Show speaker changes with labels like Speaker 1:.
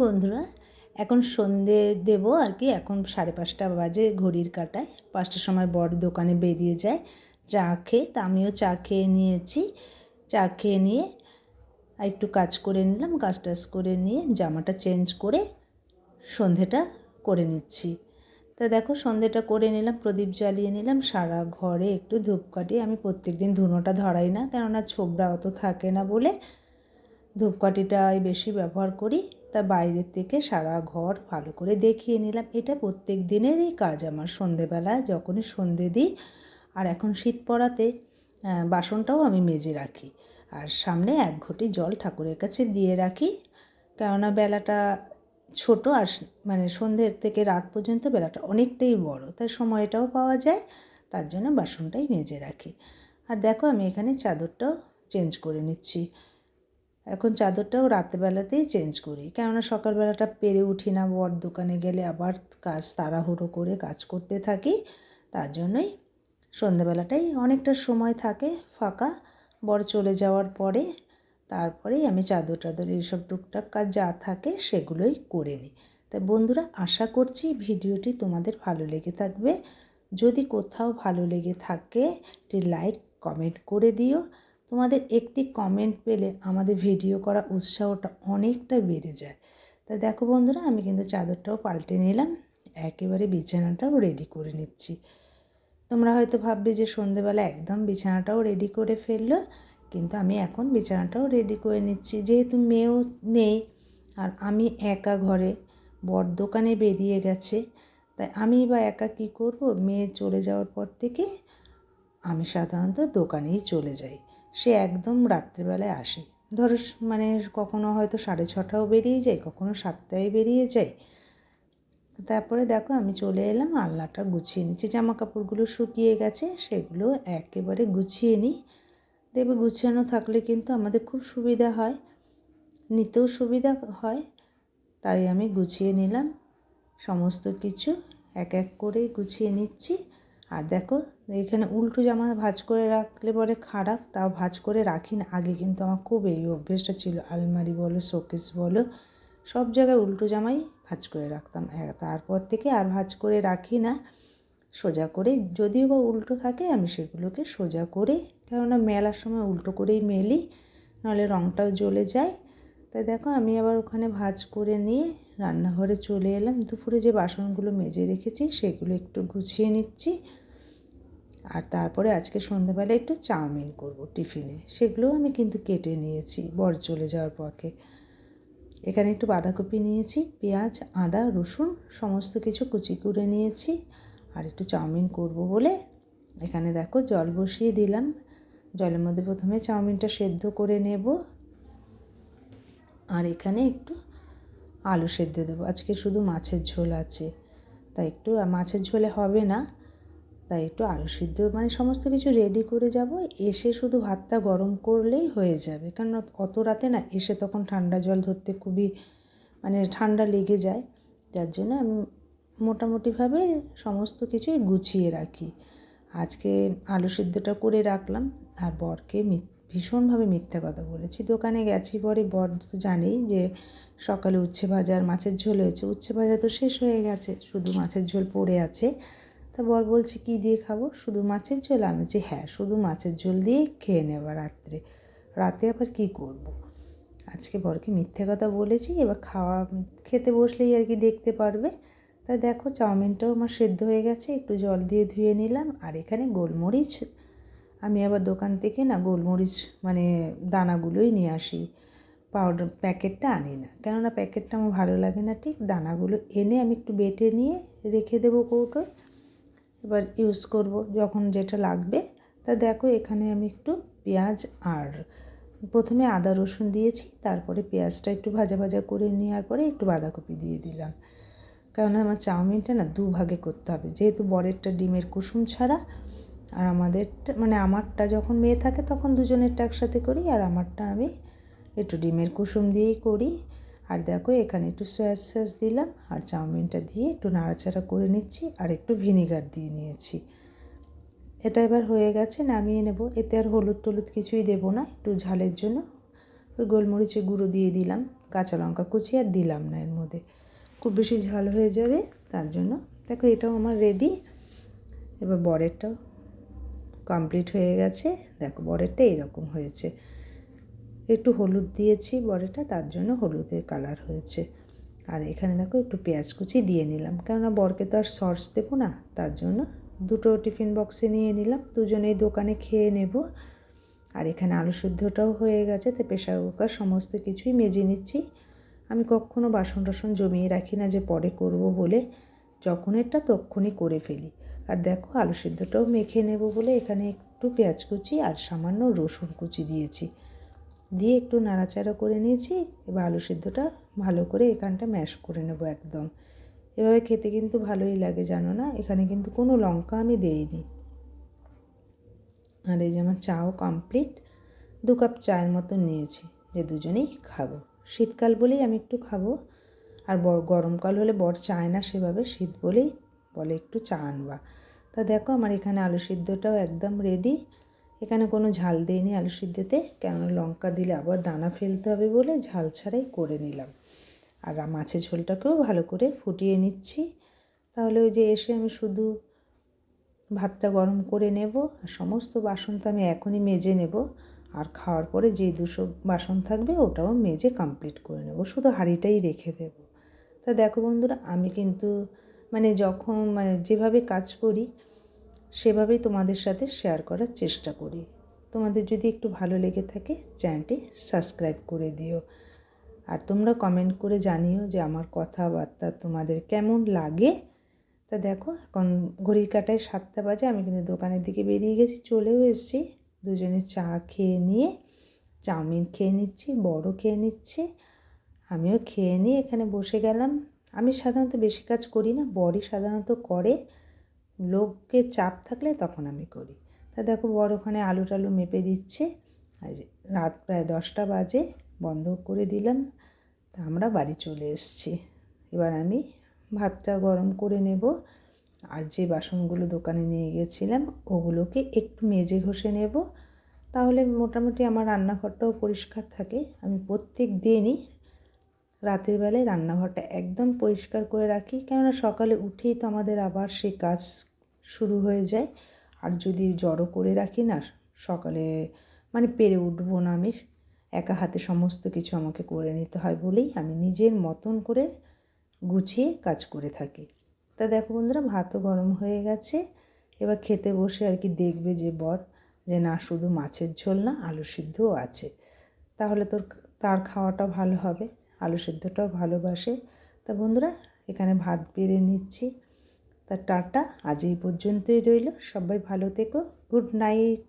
Speaker 1: বন্ধুরা, এখন সন্ধে দেব আর কি। এখন 5:30 বাজে ঘড়ির কাঁটায়। 5টার সময় বর দোকানে বেরিয়ে যায় চা খেয়ে। তা আমিও চা খেয়ে নিয়েছি। চা খেয়ে নিয়ে একটু কাজ করে নিলাম। কাজ টাজ করে নিয়ে জামাটা চেঞ্জ করে সন্ধেটা করে নিচ্ছি। তা দেখো সন্ধেটা করে নিলাম, প্রদীপ জ্বালিয়ে নিলাম, সারা ঘরে একটু ধূপকাঠি। আমি প্রত্যেকদিন ধুনোটা ধরাই না, কেননা ছোবড়া অত থাকে না বলে ধূপকাঠিটাই বেশি ব্যবহার করি। তা বাইরের থেকে সারা ঘর ভালো করে দেখিয়ে নিলাম। এটা প্রত্যেক দিনেরই কাজ আমার। সন্ধেবেলায় যখনই সন্ধে দিই, আর এখন শীত পড়াতে বাসনটাও আমি মেজে রাখি। আর সামনে 1 ঘটি জল ঠাকুরের কাছে দিয়ে রাখি, কেননা বেলাটা ছোট। আর মানে সন্ধ্যের থেকে রাত পর্যন্ত বেলাটা অনেকটাই বড়, তাই সময়টাও পাওয়া যায়। তার জন্য বাসনটাই মেজে রাখি। আর দেখো আমি এখানে চাদরটাও চেঞ্জ করে নিচ্ছি। এখন চাদরটাও রাত্রেবেলাতেই চেঞ্জ করি, কেননা সকালবেলাটা পেরে উঠি না। বর দোকানে গেলে আবার কাজ তাড়াহুড়ো করে কাজ করতে থাকি। তার জন্যই সন্ধ্যেবেলাটাই অনেকটা সময় থাকে ফাঁকা। বর চলে যাওয়ার পরে তারপরেই আমি চাদর টাদর এইসব টুকটাক কাজ যা থাকে সেগুলোই করে নিই। তাই বন্ধুরা, আশা করছি ভিডিওটি তোমাদের ভালো লেগে থাকবে। যদি কোথাও ভালো লেগে থাকে একটি লাইক কমেন্ট করে দিও। তোমাদের একটি কমেন্ট পেলে আমাদের ভিডিও করা উৎসাহটা অনেকটা বেড়ে যায়। তাই দেখো বন্ধুরা, আমি কিন্তু চাদরটাও পাল্টে নিলাম, একেবারে বিছানাটাও রেডি করে নিচ্ছি। তোমরা হয়তো ভাববে যে সন্ধেবেলা একদম বিছানাটাও রেডি করে ফেললো, কিন্তু আমি এখন বিছানাটাও রেডি করে নিচ্ছি। যেহেতু মেয়েও নেই আর আমি একা ঘরে, বর দোকানে বেরিয়ে গেছে, তাই আমি বা একা কী করব। মেয়ে চলে যাওয়ার পর থেকে আমি সাধারণত দোকানেই চলে যাই। সে একদম রাত্রিবেলায় আসে। ধরো মানে কখনো হয়তো 6:30টাও বেরিয়ে যায়, কখনো 7টায় বেরিয়ে যায়। তারপরে দেখো আমি চলে এলাম, আলনাটা গুছিয়ে নিচ্ছি। জামা কাপড়গুলো শুকিয়ে গেছে, সেগুলো একেবারে গুছিয়ে নিই। দেখবে গুছানো থাকলে কিন্তু আমাদের খুব সুবিধা হয়, নিতেও সুবিধা হয়। তাই আমি গুছিয়ে নিলাম সমস্ত কিছু, এক এক করে গুছিয়ে নিচ্ছি। আর দেখো এখানে উল্টো জামা ভাঁজ করে রাখলে বলে খারাপ, তাও ভাঁজ করে রাখি না। আগে কিন্তু আমার খুব এই অভ্যেসটা ছিল। আলমারি বলো, শোকেস বলো, সব জায়গায় উল্টো জামাই ভাঁজ করে রাখতাম। তারপর থেকে আর ভাঁজ করে রাখি না, সোজা করে। যদিও বা উল্টো থাকে আমি সেগুলোকে সোজা করে, কেননা মেলার সময় উল্টো করেই মেলি, নাহলে রঙটাও জ্বলে যায়। তাই দেখো আমি আবার ওখানে ভাঁজ করে নিয়ে রান্নাঘরে চলে এলাম। দুপুরে যে বাসনগুলো মেজে রেখেছি সেগুলো একটু গুছিয়ে নিচ্ছি। আর তারপরে আজকে সন্ধ্যাবেলায় একটু চাউমিন করব টিফিনে, সেগুলোও আমি কিন্তু কেটে নিয়েছি বর চলে যাওয়ার পথে। এখানে একটু বাঁধাকপি নিয়েছি, পেঁয়াজ, আদা, রসুন সমস্ত কিছু কুচি করে নিয়েছি। আর একটু চাউমিন করব বলে এখানে দেখো জল বসিয়ে দিলাম। জলের মধ্যে প্রথমে চাউমিনটা সেদ্ধ করে নেব। আর এখানে একটু আলু সেদ্ধ দেবো। আজকে শুধু মাছের ঝোল আছে, তাই একটু মাছের ঝোলে হবে না, তাই একটু আলু সিদ্ধ মানে সমস্ত কিছু রেডি করে যাব। এসে শুধু ভাতটা গরম করলেই হয়ে যাবে, কারণ অত রাতে না এসে তখন ঠান্ডা জল ধরতে খুবই মানে ঠান্ডা লেগে যায়। যার জন্য আমি মোটামুটিভাবে সমস্ত কিছুই গুছিয়ে রাখি। আজকে আলু সিদ্ধটা করে রাখলাম। আর বরকে ভীষণভাবে মিথ্যা কথা বলেছি। দোকানে গেছি পরে, বর তো জানেই যে সকালে উচ্ছে ভাজা আর মাছের ঝোল হয়েছে। উচ্ছে ভাজা তো শেষ হয়ে গেছে, শুধু মাছের ঝোল পড়ে আছে। তা বর বলছে কী দিয়ে খাবো, শুধু মাছের ঝোল? আমি বলছি হ্যাঁ, শুধু মাছের ঝোল দিয়েই খেয়ে নেবা রাত্রে। রাতে আবার কী করব। আজকে বরকে মিথ্যে কথা বলেছি। এবার খেতে বসলেই আর কি দেখতে পারবে। তাই দেখো চাউমিনটাও আমার সেদ্ধ হয়ে গেছে, একটু জল দিয়ে ধুয়ে নিলাম। আর এখানে গোলমরিচ, আমি আবার দোকান থেকে না গোলমরিচ মানে দানাগুলোই নিয়ে আসি, পাউডার প্যাকেটটা আনি না, কেননা প্যাকেটটা আমার ভালো লাগে না। ঠিক দানাগুলো এনে আমি একটু বেটে নিয়ে রেখে দেবো কৌটোয়, এবার ইউজ করব যখন যেটা লাগবে। তা দেখো এখানে আমি একটু পেঁয়াজ আর প্রথমে আদা রসুন দিয়েছি, তারপরে পেঁয়াজটা একটু ভাজা ভাজা করে নেওয়ার পরে একটু বাঁধাকপি দিয়ে দিলাম। কেননা আমার চাউমিনটা না 2 ভাগে করতে হবে, যেহেতু বরেরটা ডিমের কুসুম ছাড়া, আর আমাদেরটা মানে আমারটা যখন মেয়ে থাকে তখন দুজনেরটা একসাথে করি, আর আমারটা আমি একটু ডিমের কুসুম দিয়েই করি। আর দেখো এখানে একটু সয়া সস দিলাম, আর চাউমিনটা দিয়ে একটু নাড়াচাড়া করে নিচ্ছি, আর একটু ভিনিগার দিয়ে নিয়েছি। এটা এবার হয়ে গেছে, নামিয়ে নেব। এতে আর হলুদ টলুদ কিছুই দেবো না, একটু ঝালের জন্য ওই গোলমরিচের গুঁড়ো দিয়ে দিলাম, কাঁচা লঙ্কা কুচি আর দিলাম না এর মধ্যে, খুব বেশি ঝাল হয়ে যাবে তার জন্য। দেখো এটাও আমার রেডি। এবার বড়েরটাও কমপ্লিট হয়ে গেছে। দেখো বড়েরটা এরকম হয়েছে, একটু হলুদ দিয়েছি বড়েটা, তার জন্য হলুদের কালার হয়েছে। আর এখানে দেখো একটু পেঁয়াজ কুচি দিয়ে নিলাম, কেননা বরকে তো আর সস দেবো না, তার জন্য দুটো টিফিন বক্সে নিয়ে নিলাম, দুজনেই দোকানে খেয়ে নেব। আর এখানে আলু সিদ্ধটাও হয়ে গেছে, তো প্রেশার কুকার সমস্ত কিছুই মেজে নিচ্ছি। আমি কখনও বাসন টাসন জমিয়ে রাখি না যে পরে করব বলে, যখন এটা তখনই করে ফেলি। আর দেখো আলু সিদ্ধটাও মেখে নেব বলে এখানে একটু পেঁয়াজ কুচি আর সামান্য রসুন কুচি দিয়েছি, দিয়ে একটু নাড়াচাড়া করে নিয়েছি। এবার আলু সিদ্ধটা ভালো করে এখানটা ম্যাশ করে নেব একদম। এভাবে খেতে কিন্তু ভালোই লাগে জানো না। এখানে কিন্তু কোনো লঙ্কা আমি দেইনি। আর এই যে আমার চাও কমপ্লিট, 2 কাপ চায়ের মতন নিয়েছি, যে দুজনেই খাবো। শীতকাল বলেই আমি একটু খাবো, আর গরমকাল হলে বর চায় না সেভাবে, শীত বলেই বলে একটু চা আনবা। তা দেখো আমার এখানে আলু সিদ্ধটাও একদম রেডি। এখানে কোনো ঝাল দিইনি আলু সিদ্ধতে, কেননা লঙ্কা দিলে আবার দানা ফেলতে হবে বলে ঝাল ছাড়াই করে নিলাম। আর মাছের ঝোলটাকেও ভালো করে ফুটিয়ে নিচ্ছি। তাহলে ওই যে এসে আমি শুধু ভাতটা গরম করে নেব, আর সমস্ত বাসন তো আমি এখনই মেজে নেব। আর খাওয়ার পরে যেই 200 বাসন থাকবে ওটাও মেজে কমপ্লিট করে নেব, শুধু হাঁড়িটাই রেখে দেব। তা দেখো বন্ধুরা, আমি কিন্তু যখন যেভাবে কাজ করি সেভাবেই তোমাদের সাথে শেয়ার করার চেষ্টা করি। তোমাদের যদি একটু ভালো লেগে থাকে চ্যানেলটি সাবস্ক্রাইব করে দিও। আর তোমরা কমেন্ট করে জানিও যে আমার কথাবার্তা তোমাদের কেমন লাগে। তা দেখো এখন ঘড়ির কাঁটায় 7টা বাজে, আমি কিন্তু দোকানের দিকে বেরিয়ে গেছি, চলেও এসেছি। দুজনে চা খেয়ে নিয়ে চাউমিন খেয়ে নিচ্ছি, বড়ও খেয়ে নিচ্ছে, আমিও খেয়ে নিয়ে এখানে বসে গেলাম। আমি সাধারণত বেশি কাজ করি না, বড়ই সাধারণত করে, লোকের চাপ থাকলে তখন আমি করি। তা দেখো বড় ওখানে আলু টালু মেপে দিচ্ছে। আর রাত প্রায় 10টা বাজে, বন্ধ করে দিলাম। তা আমরা বাড়ি চলে এসেছি। এবার আমি ভাতটা গরম করে নেব, আর যে বাসনগুলো দোকানে নিয়ে গেছিলাম ওগুলোকে একটু মেজে ঘষে নেব, তাহলে মোটামুটি আমার রান্নাঘরটাও পরিষ্কার থাকে। আমি প্রত্যেক দিনই রাতের বেলায় রান্নাঘরটা একদম পরিষ্কার করে রাখি, কেননা সকালে উঠেই তো আমাদের আবার সেই কাজ শুরু হয়ে যায়। আর যদি জড়ো করে রাখি না, সকালে পেরে উঠবো না আমি, একা হাতে সমস্ত কিছু আমাকে করে নিতে হয় বলেই আমি নিজের মতন করে গুছিয়ে কাজ করে থাকি। তা দেখো বন্ধুরা, ভাতও গরম হয়ে গেছে। এবার খেতে বসে আর কি দেখবে যে বর যে না শুধু মাছের ঝোল না, আলু সিদ্ধও আছে, তাহলে তার খাওয়াটা ভালো হবে, আলু সিদ্ধটাও ভালোবাসে। তা বন্ধুরা এখানে ভাত বেড়ে নিচ্ছি। তা টাটা, আজ এই পর্যন্তই রইল, সবাই ভালো থেকো, গুড নাইট।